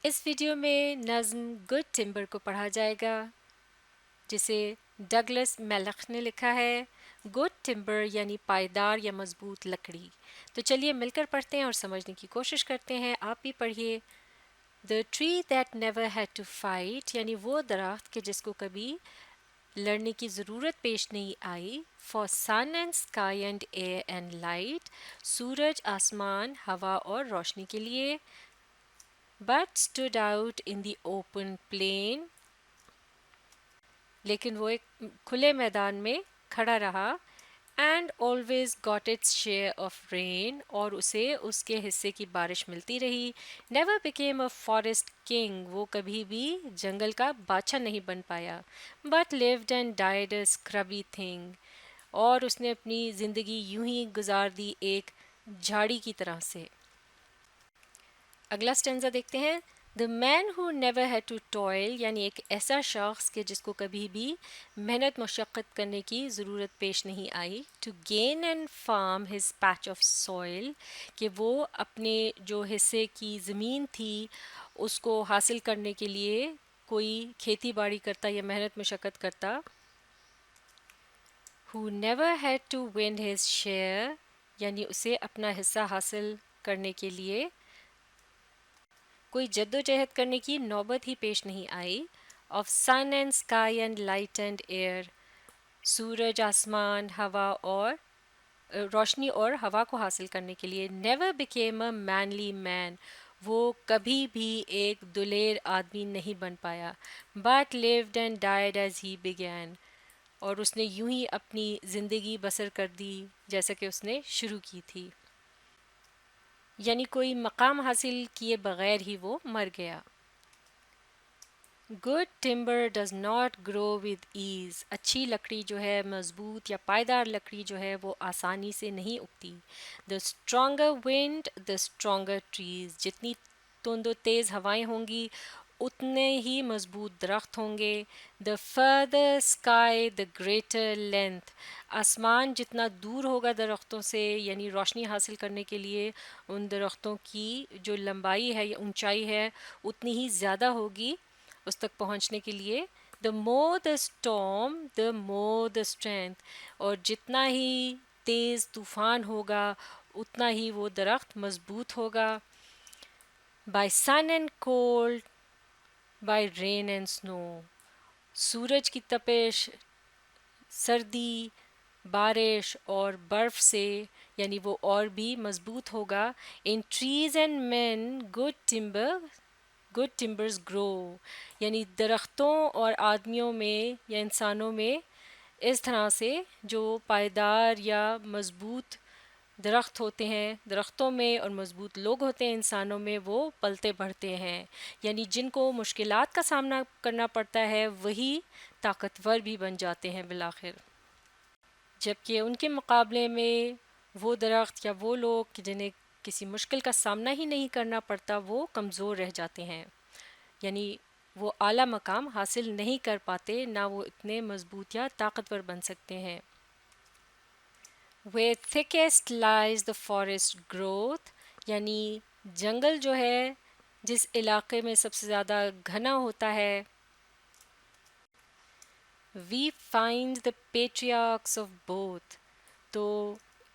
اس video میں نظم good timber کو پڑھا جائے گا جسے ڈگلس میلخ نے لکھا ہے۔ گڈ ٹمبر یعنی پائیدار یا مضبوط لکڑی۔ تو چلیے مل کر پڑھتے ہیں اور سمجھنے کی کوشش کرتے ہیں۔ آپ بھی پڑھیے۔ The tree that never had to fight یعنی وہ درخت کہ جس کو کبھی لڑنے کی ضرورت پیش نہیں آئی۔ For sun and sky and air and light سورج، آسمان، ہوا اور روشنی کے لیے۔ But stood out in the open plain لیکن وہ ایک کھلے میدان میں کھڑا رہا۔ And always got its share of rain اور اسے اس کے حصے کی بارش ملتی رہی۔ Never became a forest king وہ کبھی بھی جنگل کا بادشاہ نہیں بن پایا۔ But lived and died a scrubby thing اور اس نے اپنی زندگی یوں ہی گزار دی ایک جھاڑی کی طرح سے۔ اگلا سٹینزا دیکھتے ہیں۔ The man who never had to toil یعنی ایک ایسا شخص کہ جس کو کبھی بھی محنت مشقت کرنے کی ضرورت پیش نہیں آئی۔ To gain and farm his patch of soil کہ وہ اپنے جو حصے کی زمین تھی اس کو حاصل کرنے کے لیے کوئی کھیتی باڑی کرتا یا محنت مشقت کرتا۔ Who never had to win his share یعنی اسے اپنا حصہ حاصل کرنے کے لیے کوئی جد و جہد کرنے کی نوبت ہی پیش نہیں آئی۔ Of sun and sky and light and air سورج، آسمان، ہوا اور روشنی اور ہوا کو حاصل کرنے کے لیے۔ نیور بیکیم اے مینلی مین وہ کبھی بھی ایک دلیر آدمی نہیں بن پایا۔ But lived and died as he begin اور اس نے یوں ہی اپنی زندگی بسر کر دی جیسا کہ اس نے شروع کی تھی، یعنی کوئی مقام حاصل کیے بغیر ہی وہ مر گیا۔ Good timber does not grow with ease اچھی لکڑی جو ہے، مضبوط یا پائیدار لکڑی جو ہے وہ آسانی سے نہیں اگتی۔ The stronger wind the stronger trees جتنی تند و تیز ہوائیں ہوں گی اتنے ہی مضبوط درخت ہوں گے۔ The further sky the greater length آسمان جتنا دور ہوگا درختوں سے یعنی روشنی حاصل کرنے کے لیے ان درختوں کی جو لمبائی ہے یا اونچائی ہے اتنی ہی زیادہ ہوگی اس تک پہنچنے کے لیے۔ دا مور دا storm the more the strength اور جتنا ہی تیز طوفان ہوگا اتنا ہی وہ درخت مضبوط ہوگا۔ By sun and cold by rain and snow سورج کی تپش، سردی، بارش اور برف سے یعنی وہ اور بھی مضبوط ہوگا۔ ان ٹریز اینڈ مین گڈ ٹمبرز گرو یعنی درختوں اور آدمیوں میں یا انسانوں میں اس طرح سے جو پائیدار یا مضبوط درخت ہوتے ہیں، درختوں میں اور مضبوط لوگ ہوتے ہیں انسانوں میں وہ پلتے بڑھتے ہیں، یعنی جن کو مشکلات کا سامنا کرنا پڑتا ہے وہی طاقتور بھی بن جاتے ہیں بالآخر، جبکہ ان کے مقابلے میں وہ درخت یا وہ لوگ جنہیں کسی مشکل کا سامنا ہی نہیں کرنا پڑتا وہ کمزور رہ جاتے ہیں، یعنی وہ اعلیٰ مقام حاصل نہیں کر پاتے، نہ وہ اتنے مضبوط یا طاقتور بن سکتے ہیں۔ Where thickest lies the forest growth یعنی جنگل جو ہے جس علاقے میں سب سے زیادہ گھنا ہوتا ہے۔ We find the patriarchs of both تو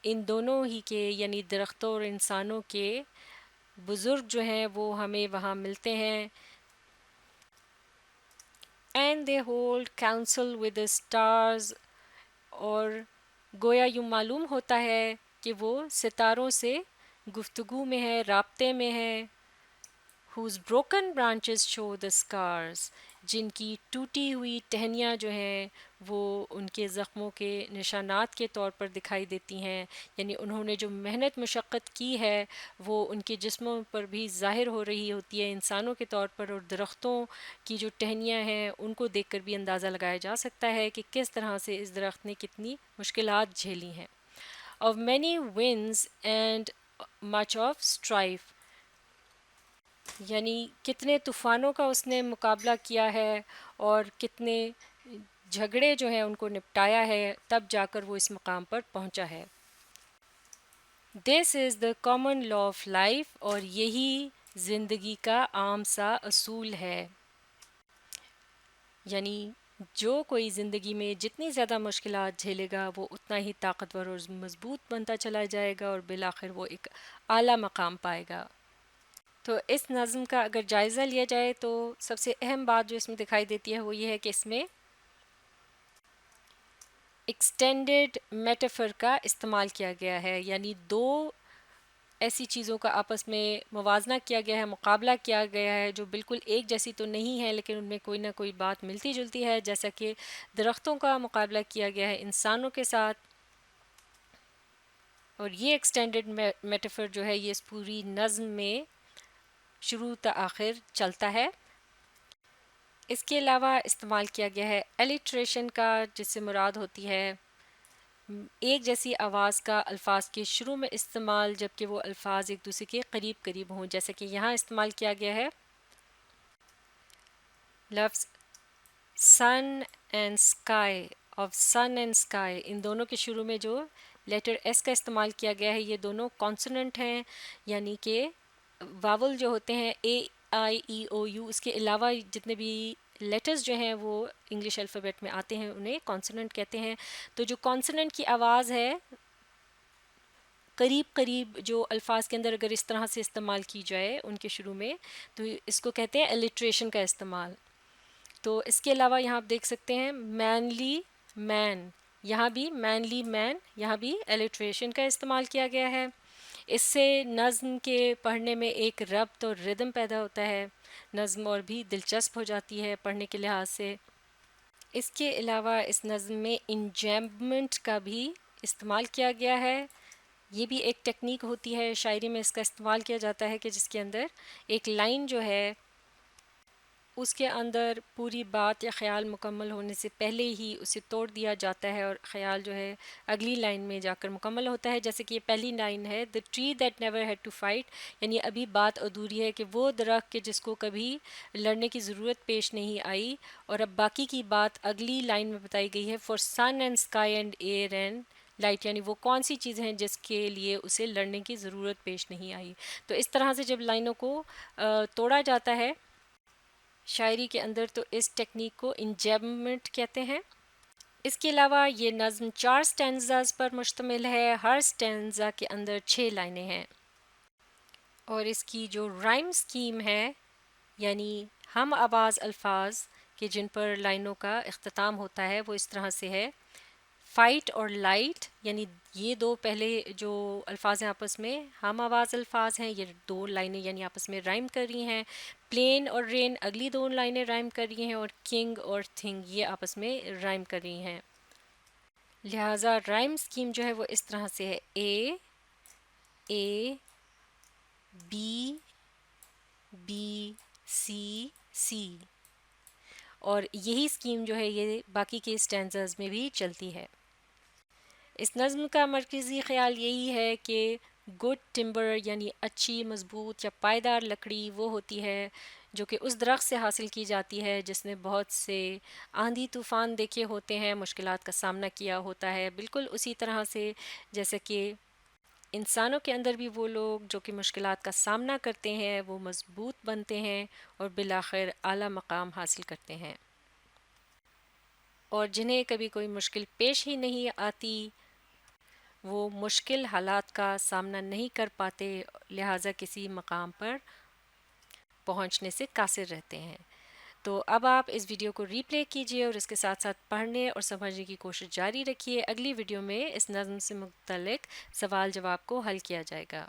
ان دونوں ہی کے یعنی درختوں اور انسانوں کے بزرگ جو ہیں وہ ہمیں وہاں ملتے ہیں۔ And they hold counsel with the stars اور گویا یوں معلوم ہوتا ہے کہ وہ ستاروں سے گفتگو میں ہے، رابطے میں ہے۔ Whose broken branches show the scars جن کی ٹوٹی ہوئی ٹہنیاں جو ہیں وہ ان کے زخموں کے نشانات کے طور پر دکھائی دیتی ہیں، یعنی انہوں نے جو محنت مشقت کی ہے وہ ان کے جسموں پر بھی ظاہر ہو رہی ہوتی ہے انسانوں کے طور پر، اور درختوں کی جو ٹہنیاں ہیں ان کو دیکھ کر بھی اندازہ لگایا جا سکتا ہے کہ کس طرح سے اس درخت نے کتنی مشکلات جھیلی ہیں۔ Of many winds and much of strife یعنی کتنے طوفانوں کا اس نے مقابلہ کیا ہے اور کتنے جھگڑے جو ہیں ان کو نپٹایا ہے، تب جا کر وہ اس مقام پر پہنچا ہے۔ This is the common law of life اور یہی زندگی کا عام سا اصول ہے، یعنی جو کوئی زندگی میں جتنی زیادہ مشکلات جھیلے گا وہ اتنا ہی طاقتور اور مضبوط بنتا چلا جائے گا اور بالآخر وہ ایک اعلیٰ مقام پائے گا۔ تو اس نظم کا اگر جائزہ لیا جائے تو سب سے اہم بات جو اس میں دکھائی دیتی ہے وہ یہ ہے کہ اس میں ایکسٹینڈڈ میٹافر کا استعمال کیا گیا ہے، یعنی دو ایسی چیزوں کا آپس میں موازنہ کیا گیا ہے، مقابلہ کیا گیا ہے جو بالکل ایک جیسی تو نہیں ہے لیکن ان میں کوئی نہ کوئی بات ملتی جلتی ہے، جیسا کہ درختوں کا مقابلہ کیا گیا ہے انسانوں کے ساتھ، اور یہ ایکسٹینڈڈ میٹافر جو ہے یہ اس پوری نظم میں شروع تا آخر چلتا ہے۔ اس کے علاوہ استعمال کیا گیا ہے الیٹریشن کا، جس سے مراد ہوتی ہے ایک جیسی آواز کا الفاظ کے شروع میں استعمال جبکہ وہ الفاظ ایک دوسرے کے قریب قریب ہوں، جیسے کہ یہاں استعمال کیا گیا ہے لفظ sun and sky, of sun and sky, ان دونوں کے شروع میں جو لیٹر ایس کا استعمال کیا گیا ہے یہ دونوں کانسوننٹ ہیں، یعنی کہ واول جو ہوتے ہیں اے آئی ای او یو، اس کے علاوہ جتنے بھی لیٹرز جو ہیں وہ انگلش الفابیٹ میں آتے ہیں انہیں کانسوننٹ کہتے ہیں۔ تو جو کانسوننٹ کی آواز ہے قریب قریب جو الفاظ کے اندر اگر اس طرح سے استعمال کی جائے ان کے شروع میں تو اس کو کہتے ہیں الیٹریشن کا استعمال۔ تو اس کے علاوہ یہاں آپ دیکھ سکتے ہیں مینلی مین، یہاں بھی مینلی مین، یہاں بھی الیٹریشن کا استعمال کیا گیا ہے۔ اس سے نظم کے پڑھنے میں ایک ربط اور ردم پیدا ہوتا ہے، نظم اور بھی دلچسپ ہو جاتی ہے پڑھنے کے لحاظ سے۔ اس کے علاوہ اس نظم میں انجیمبمنٹ کا بھی استعمال کیا گیا ہے، یہ بھی ایک ٹیکنیک ہوتی ہے شاعری میں، اس کا استعمال کیا جاتا ہے کہ جس کے اندر ایک لائن جو ہے اس کے اندر پوری بات یا خیال مکمل ہونے سے پہلے ہی اسے توڑ دیا جاتا ہے اور خیال جو ہے اگلی لائن میں جا کر مکمل ہوتا ہے، جیسے کہ یہ پہلی لائن ہے the tree that never had to fight، یعنی ابھی بات ادھوری ہے کہ وہ درخت کہ جس کو کبھی لڑنے کی ضرورت پیش نہیں آئی، اور اب باقی کی بات اگلی لائن میں بتائی گئی ہے for sun and sky and air and light, یعنی وہ کون سی چیزیں ہیں جس کے لیے اسے لڑنے کی ضرورت پیش نہیں آئی۔ تو اس طرح سے جب لائنوں کو توڑا جاتا ہے شاعری کے اندر تو اس ٹیکنیک کو انجیمبمنٹ کہتے ہیں۔ اس کے علاوہ یہ نظم 4 سٹینزاز پر مشتمل ہے، ہر سٹینزا کے اندر 6 لائنیں ہیں، اور اس کی جو رائم سکیم ہے یعنی ہم آواز الفاظ کہ جن پر لائنوں کا اختتام ہوتا ہے وہ اس طرح سے ہے فائٹ اور لائٹ، یعنی یہ دو پہلے جو الفاظ ہیں آپس میں ہم آواز الفاظ ہیں، یہ دو لائنیں یعنی آپس میں رائم کر رہی ہیں، پلین اور رین اگلی دو لائنیں رائم کر رہی ہیں، اور کنگ اور تھنگ یہ آپس میں رائم کر رہی ہیں۔ لہٰذا رائم سکیم جو ہے وہ اس طرح سے ہے اے بی بی سی سی، اور یہی سکیم جو ہے یہ باقی کے سٹینزرز میں بھی چلتی ہے۔ اس نظم کا مرکزی خیال یہی ہے کہ گڈ ٹمبر یعنی اچھی مضبوط یا پائیدار لکڑی وہ ہوتی ہے جو کہ اس درخت سے حاصل کی جاتی ہے جس نے بہت سے آندھی طوفان دیکھے ہوتے ہیں، مشکلات کا سامنا کیا ہوتا ہے، بالکل اسی طرح سے جیسے کہ انسانوں کے اندر بھی وہ لوگ جو کہ مشکلات کا سامنا کرتے ہیں وہ مضبوط بنتے ہیں اور بالآخر اعلیٰ مقام حاصل کرتے ہیں، اور جنہیں کبھی کوئی مشکل پیش ہی نہیں آتی وہ مشکل حالات کا سامنا نہیں کر پاتے، لہٰذا کسی مقام پر پہنچنے سے قاصر رہتے ہیں۔ تو اب آپ اس ویڈیو کو ری پلے کیجئے اور اس کے ساتھ ساتھ پڑھنے اور سمجھنے کی کوشش جاری رکھیے۔ اگلی ویڈیو میں اس نظم سے متعلق سوال جواب کو حل کیا جائے گا۔